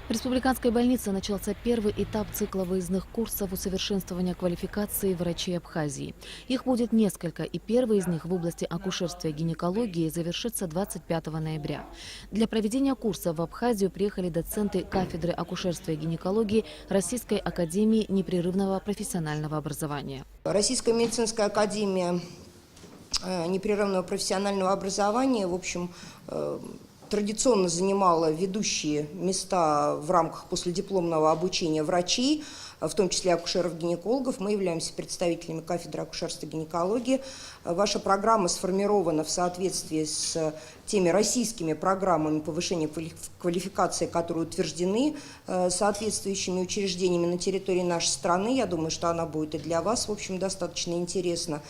В республиканской больнице начался первый этап цикла выездных курсов усовершенствования квалификации врачей Абхазии. Их будет несколько, и первый из них в области акушерства и гинекологии завершится 25 ноября. Для проведения курсов в Абхазию приехали доценты кафедры акушерства и гинекологии Российской академии непрерывного профессионального образования. Российская медицинская академия непрерывного профессионального образования, в общем, традиционно занимала ведущие места в рамках последипломного обучения врачей, в том числе акушеров-гинекологов. Мы являемся представителями кафедры акушерства и гинекологии. Ваша программа сформирована в соответствии с теми российскими программами повышения квалификации, которые утверждены соответствующими учреждениями на территории нашей страны. Я думаю, что она будет и для вас, в общем, достаточно интересна.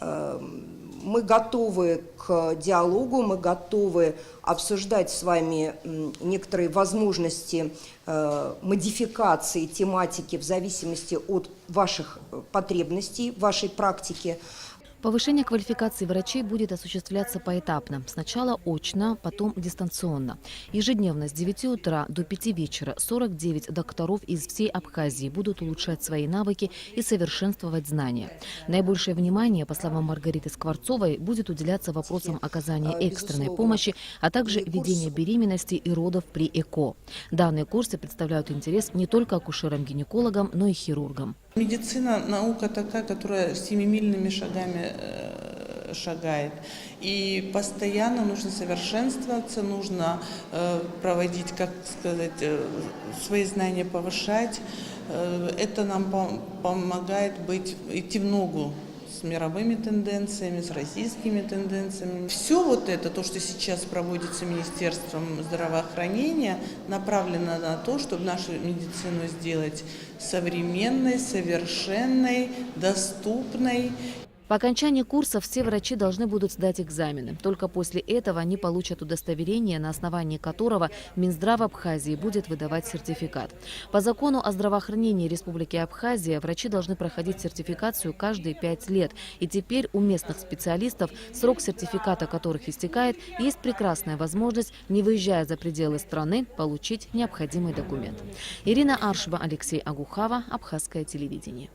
Мы готовы к диалогу, мы готовы обсуждать с вами некоторые возможности модификации тематики в зависимости от ваших потребностей, вашей практики. Повышение квалификации врачей будет осуществляться поэтапно. Сначала очно, потом дистанционно. Ежедневно с 9 утра до 5 вечера 49 докторов из всей Абхазии будут улучшать свои навыки и совершенствовать знания. Наибольшее внимание, по словам Маргариты Скворцовой, будет уделяться вопросам оказания экстренной помощи, а также ведения беременности и родов при ЭКО. Данные курсы представляют интерес не только акушерам-гинекологам, но и хирургам. Медицина – наука такая, которая семимильными шагами шагает. И постоянно нужно совершенствоваться, нужно проводить, как сказать, свои знания повышать. Это нам помогает идти в ногу с мировыми тенденциями, с российскими тенденциями. Все вот это, то, что сейчас проводится Министерством здравоохранения, направлено на то, чтобы нашу медицину сделать современной, совершенной, доступной. По окончании курса все врачи должны будут сдать экзамены. Только после этого они получат удостоверение, на основании которого Минздрав Абхазии будет выдавать сертификат. По закону о здравоохранении Республики Абхазия врачи должны проходить сертификацию каждые 5 лет. И теперь у местных специалистов, срок сертификата которых истекает, есть прекрасная возможность, не выезжая за пределы страны, получить необходимый документ. Ирина Аршба, Алексей Агухава, Абхазское телевидение.